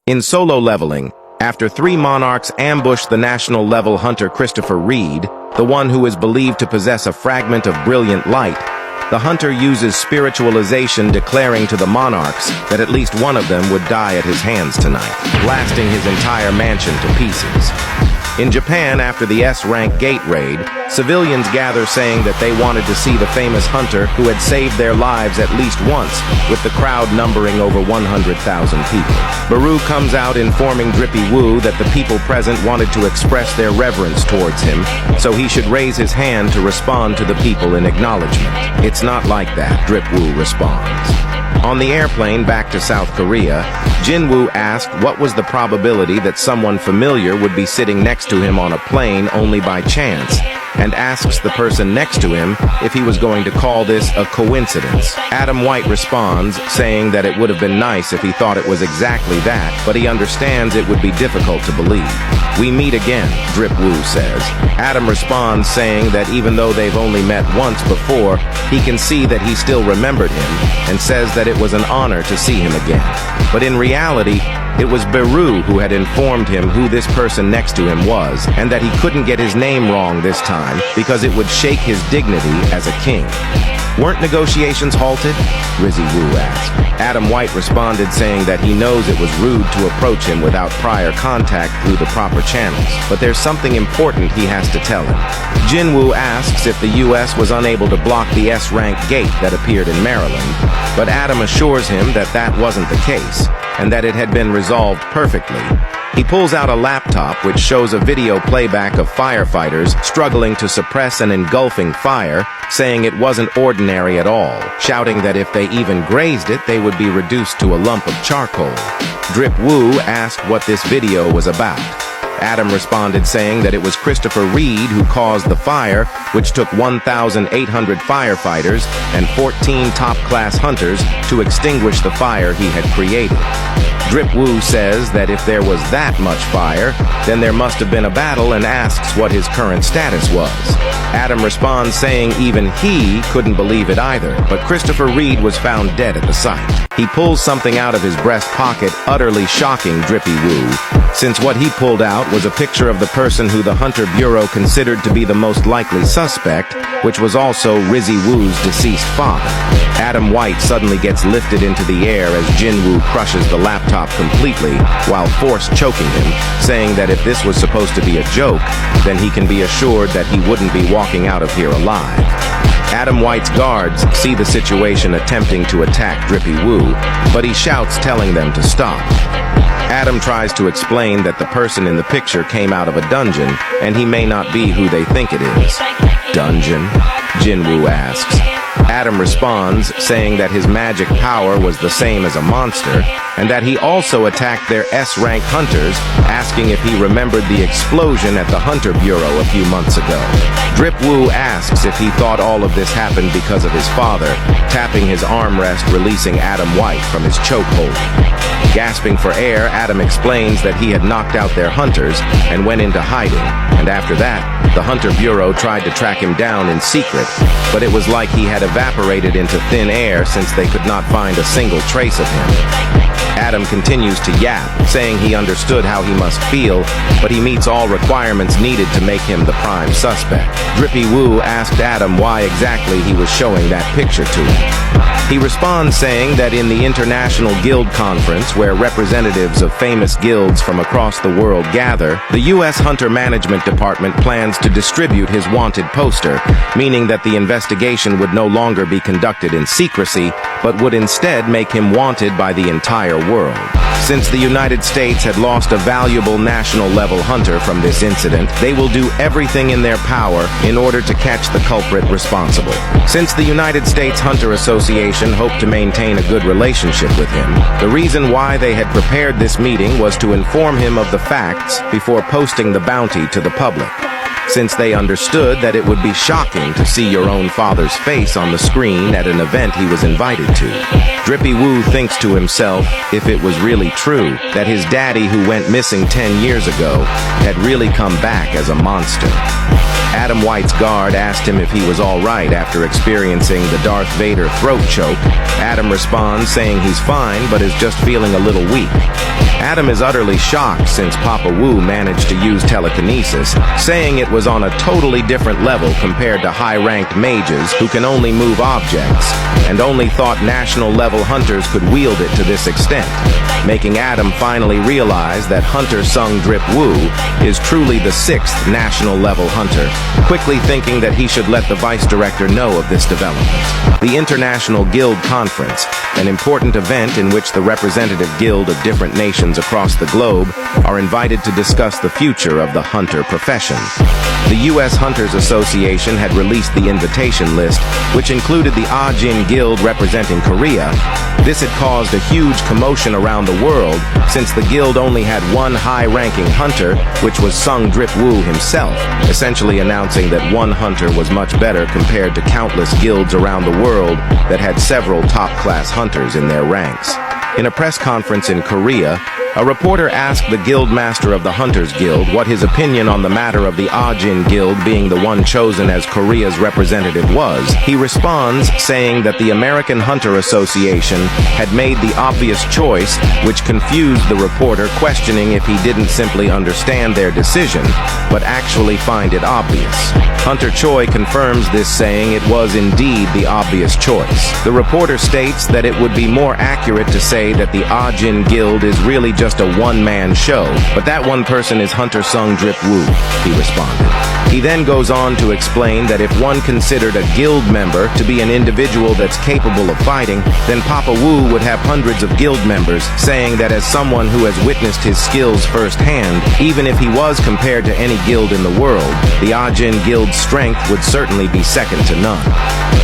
In solo leveling, after 3 monarchs ambush the national-level hunter Christopher Reed, the one who is believed to possess a fragment of brilliant light, the hunter uses spiritualization, declaring to the monarchs that at least one of them would die at his hands tonight, blasting his entire mansion to pieces. In Japan, after the S-rank gate raid, civilians gather saying that they wanted to see the famous hunter who had saved their lives at least once, with the crowd numbering over 100,000 people. Baru comes out informing Drippy Woo that the people present wanted to express their reverence towards him, so he should raise his hand to respond to the people in acknowledgement. "It's not like that," Drip Woo responds. On the airplane back to South Korea, Jin-Woo asked what was the probability that someone familiar would be sitting next to him on a plane only by chance, and asks the person next to him if he was going to call this a coincidence. Adam White responds, saying that it would have been nice if he thought it was exactly that, but he understands it would be difficult to believe. "We meet again," Drip Woo says. Adam responds, saying that even though they've only met once before, he can see that he still remembered him, and says that it was an honor to see him again. But in reality, it was Baru who had informed him who this person next to him was, and that he couldn't get his name wrong this time because it would shake his dignity as a king. "Weren't negotiations halted?" Rizzy Woo asked. Adam White responded, saying that he knows it was rude to approach him without prior contact through the proper channels, but there's something important he has to tell him. Jin-Woo asks if the U.S. was unable to block the S-rank gate that appeared in Maryland, but Adam assures him that that wasn't the case, and that it had been resolved perfectly. He pulls out a laptop which shows a video playback of firefighters struggling to suppress an engulfing fire, saying it wasn't ordinary at all, shouting that if they even grazed it, they would be reduced to a lump of charcoal. Drip Woo asked what this video was about. Adam responded, saying that it was Christopher Reed who caused the fire, which took 1,800 firefighters and 14 top-class hunters to extinguish the fire he had created. Drip Woo says that if there was that much fire, then there must have been a battle, and asks what his current status was. Adam responds, saying even he couldn't believe it either, but Christopher Reed was found dead at the site. He pulls something out of his breast pocket, utterly shocking Drippy Woo, since what he pulled out was a picture of the person who the Hunter Bureau considered to be the most likely suspect, which was also Rizzy Woo's deceased father. Adam White suddenly gets lifted into the air as Jin-Woo crushes the laptop completely while force choking him, saying that if this was supposed to be a joke, then he can be assured that he wouldn't be walking out of here alive. Adam White's guards see the situation, attempting to attack Drippy Woo, but he shouts, telling them to stop. Adam tries to explain that the person in the picture came out of a dungeon, and he may not be who they think it is. "Dungeon?" Jin-Woo asks. Adam responds, saying that his magic power was the same as a monster, and that he also attacked their S-rank hunters, asking if he remembered the explosion at the Hunter Bureau a few months ago. Drip Woo asks if he thought all of this happened because of his father, tapping his armrest, releasing Adam White from his chokehold. Gasping for air, Adam explains that he had knocked out their hunters and went into hiding, and after that, the Hunter Bureau tried to track him down in secret, but it was like he had evaporated into thin air since they could not find a single trace of him. Adam continues to yap, saying he understood how he must feel, but he meets all requirements needed to make him the prime suspect. Drippy Woo asked Adam why exactly he was showing that picture to him. He responds, saying that in the International Guild Conference, where representatives of famous guilds from across the world gather, the U.S. Hunter Management Department plans to distribute his wanted poster, meaning that the investigation would no longer be conducted in secrecy, but would instead make him wanted by the entire world. Since the United States had lost a valuable national-level hunter from this incident, they will do everything in their power in order to catch the culprit responsible. Since the United States Hunter Association hoped to maintain a good relationship with him, the reason why they had prepared this meeting was to inform him of the facts before posting the bounty to the public, since they understood that it would be shocking to see your own father's face on the screen at an event he was invited to. Drippy Woo thinks to himself, if it was really true, that his daddy who went missing 10 years ago had really come back as a monster. Adam White's guard asked him if he was all right after experiencing the Darth Vader throat choke. Adam responds saying he's fine but is just feeling a little weak. Adam is utterly shocked since Papa Wu managed to use telekinesis, saying it was on a totally different level compared to high-ranked mages who can only move objects, and only thought national-level hunters could wield it to this extent, making Adam finally realize that Hunter Sung Jin-Woo is truly the 6th national-level hunter, quickly thinking that he should let the vice director know of this development. The International Guild Conference, an important event in which the representative guild of different nations across the globe are invited to discuss the future of the hunter profession. The U.S. Hunters Association had released the invitation list, which included the Ajin Guild representing Korea. This had caused a huge commotion around the world, since the guild only had one high-ranking hunter, which was Sung Jin-Woo himself, essentially announcing that one hunter was much better compared to countless guilds around the world that had several top-class hunters in their ranks. In a press conference in Korea, a reporter asked the guild master of the Hunters Guild what his opinion on the matter of the Ajin Guild being the one chosen as Korea's representative was. He responds saying that the American Hunter Association had made the obvious choice, which confused the reporter, questioning if he didn't simply understand their decision, but actually find it obvious. Hunter Choi confirms this, saying it was indeed the obvious choice. The reporter states that it would be more accurate to say that the Ajin Guild is really just a one-man show, but that one person is Hunter Sung Jin-Woo, he responded. He then goes on to explain that if one considered a guild member to be an individual that's capable of fighting, then Papa Wu would have hundreds of guild members, saying that as someone who has witnessed his skills firsthand, even if he was compared to any guild in the world, the Ajin Guild's strength would certainly be second to none.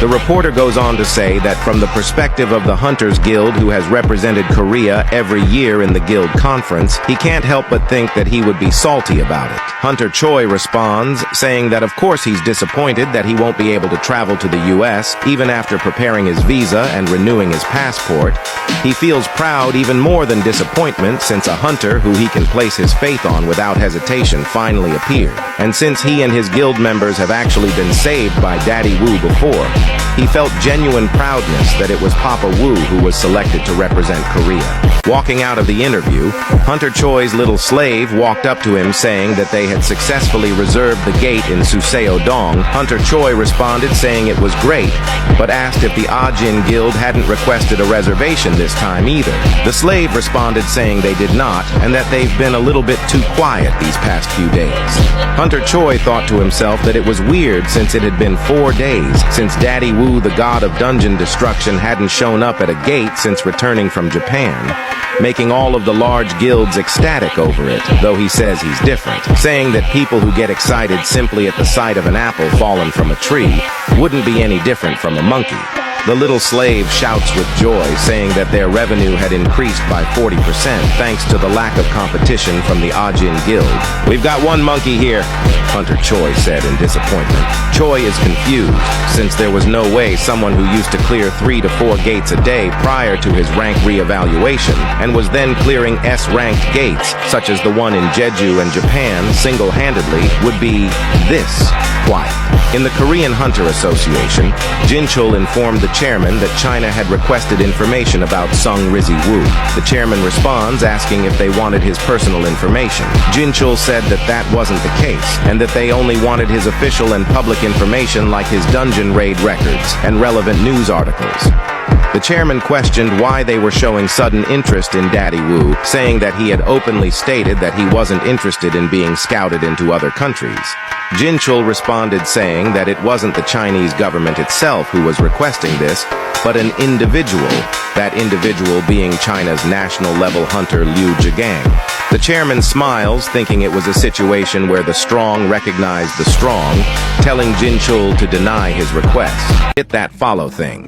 The reporter goes on to say that from the perspective of the Hunters Guild, who has represented Korea every year in the guild conference, he can't help but think that he would be salty about it. Hunter Choi responds, saying that of course he's disappointed that he won't be able to travel to the US, even after preparing his visa and renewing his passport. He feels proud even more than disappointment, since a hunter who he can place his faith on without hesitation finally appeared. And since he and his guild members have actually been saved by Daddy Wu before, he felt genuine proudness that it was Papa Wu who was selected to represent Korea. Walking out of the interview, Hunter Choi's little slave walked up to him saying that they had successfully reserved the gate in Suseo-dong. Hunter Choi responded saying it was great, but asked if the Ajin Guild hadn't requested a reservation this time either. The slave responded saying they did not, and that they've been a little bit too quiet these past few days. Hunter Choi thought to himself that it was weird since it had been 4 days since Daddy Wu, the god of dungeon destruction, hadn't shown up at a gate since returning from Japan, making all of the large guilds ecstatic over it, though he says he's different, saying that people who get excited simply at the sight of an apple fallen from a tree wouldn't be any different from a monkey. The little slave shouts with joy, saying that their revenue had increased by 40% thanks to the lack of competition from the Ajin Guild. "We've got one monkey here," Hunter Choi said in disappointment. Choi is confused, since there was no way someone who used to clear 3 to 4 gates a day prior to his rank re-evaluation, and was then clearing S-ranked gates, such as the one in Jeju and Japan, single-handedly, would be this quiet. In the Korean Hunter Association, Jin-chul informed the chairman that China had requested information about Sung Jin-Woo. The chairman responds asking if they wanted his personal information. Jin-chul said that that wasn't the case, and that they only wanted his official and public information like his dungeon raid records and relevant news articles. The chairman questioned why they were showing sudden interest in Daddy Wu, saying that he had openly stated that he wasn't interested in being scouted into other countries. Jin-chul responded saying that it wasn't the Chinese government itself who was requesting this, but an individual, that individual being China's national-level hunter Liu Zhigang. The chairman smiles, thinking it was a situation where the strong recognized the strong, telling Jin-chul to deny his request. Hit that follow thing.